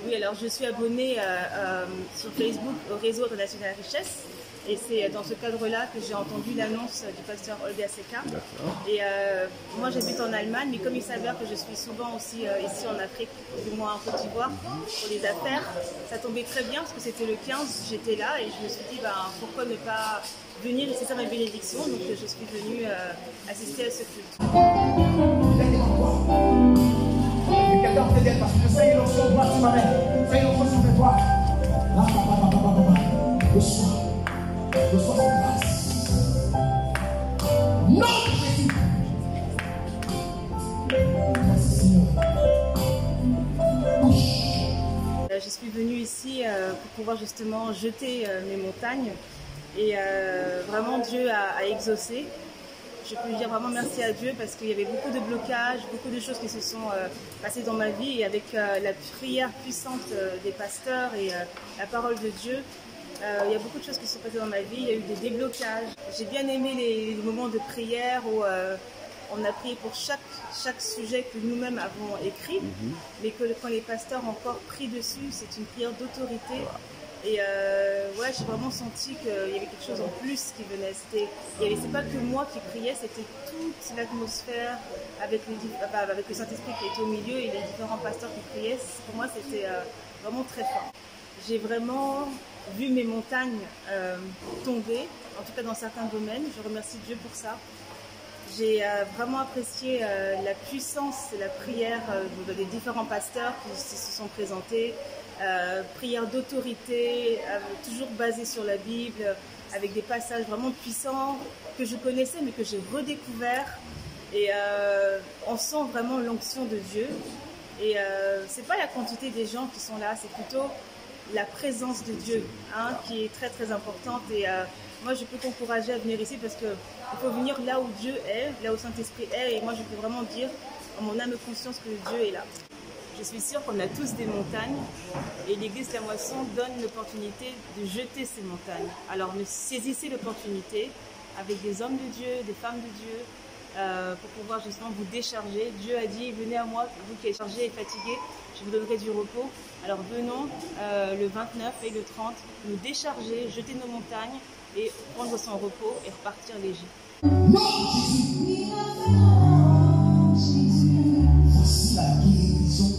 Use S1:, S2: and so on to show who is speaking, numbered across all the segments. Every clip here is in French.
S1: Oui, alors je suis abonnée sur Facebook au réseau International Richesse. Et c'est dans ce cadre-là que j'ai entendu l'annonce du pasteur Olga Seka. Et moi j'habite en Allemagne, mais comme il s'avère que je suis souvent aussi ici en Afrique, du moins en Côte d'Ivoire, pour les affaires, ça tombait très bien parce que c'était le 15, j'étais là et je me suis dit pourquoi ne pas venir, et c'est ça ma bénédiction, donc je suis venue assister à ce culte.
S2: Reçois ta grâce. Non, Jésus. Merci Seigneur.
S1: Je suis venue ici pour pouvoir justement jeter mes montagnes et vraiment Dieu a exaucé. Je peux lui dire vraiment merci à Dieu parce qu'il y avait beaucoup de blocages, beaucoup de choses qui se sont passées dans ma vie et avec la prière puissante des pasteurs et la parole de Dieu, il y a beaucoup de choses qui se sont passées dans ma vie, il y a eu des déblocages. J'ai bien aimé les moments de prière où on a prié pour chaque sujet que nous-mêmes avons écrit, mais que quand les pasteurs encore prient dessus, c'est une prière d'autorité. Et ouais, j'ai vraiment senti qu'il y avait quelque chose en plus qui venait. C'est pas que moi qui priais, c'était toute l'atmosphère avec le Saint-Esprit qui était au milieu et les différents pasteurs qui priaient. Pour moi, c'était vraiment très fort. J'ai vraiment vu mes montagnes tomber, en tout cas dans certains domaines. Je remercie Dieu pour ça. J'ai vraiment apprécié la puissance et la prière des différents pasteurs qui se sont présentés. Prière d'autorité, toujours basée sur la Bible, avec des passages vraiment puissants que je connaissais mais que j'ai redécouvert. Et on sent vraiment l'onction de Dieu. Et c'est pas la quantité des gens qui sont là, c'est plutôt la présence de Dieu qui est très très importante. Et moi je peux t'encourager à venir ici parce qu'il faut venir là où Dieu est, là où Saint-Esprit est. Et moi je peux vraiment dire en mon âme et conscience que Dieu est là. Je suis sûre qu'on a tous des montagnes et l'Église La Moisson donne l'opportunité de jeter ces montagnes. Alors saisissez l'opportunité avec des hommes de Dieu, des femmes de Dieu, pour pouvoir justement vous décharger. Dieu a dit, venez à moi, vous qui êtes chargés et fatigués, je vous donnerai du repos. Alors venons le 29 et le 30, nous décharger, jeter nos montagnes et prendre son repos et repartir léger.
S2: Non, Jésus. Voici la guérison.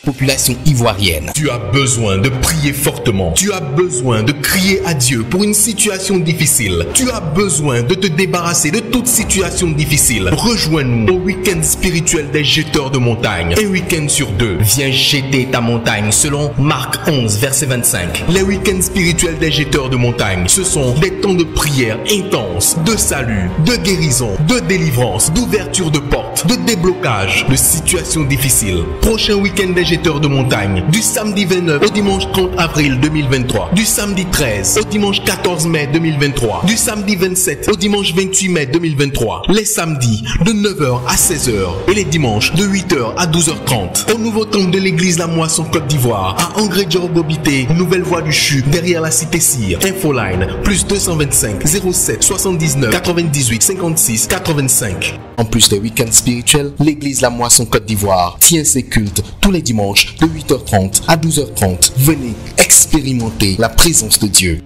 S3: Population ivoirienne, tu as besoin de prier fortement. Tu as besoin de crier à Dieu pour une situation difficile. Tu as besoin de te débarrasser de toute situation difficile. Rejoins-nous au week-end spirituel des jeteurs de montagne. Un week-end sur deux, viens jeter ta montagne selon Marc 11, verset 25. Les week-ends spirituels des jeteurs de montagne, ce sont des temps de prière intenses, de salut, de guérison, de délivrance, d'ouverture de portes, de déblocage de situations difficiles. Prochain week-end des jeteurs de montagne, du samedi 29 au dimanche 30 avril 2023, du samedi 13 au dimanche 14 mai 2023, du samedi 27 au dimanche 28 mai 2023, les samedis de 9h à 16h et les dimanches de 8h à 12h30. Au nouveau temple de l'église La Moisson Côte d'Ivoire, à Angré Djorobobité, nouvelle voie du CHU, derrière la cité Cyr. Infoline, plus 225 07 79 98 56 85. En plus des week-ends spirituels, l'église La Moisson Côte d'Ivoire tient ses cultes tous les dimanches de 8h30 à 12h30. Venez expérimenter la présence de Dieu.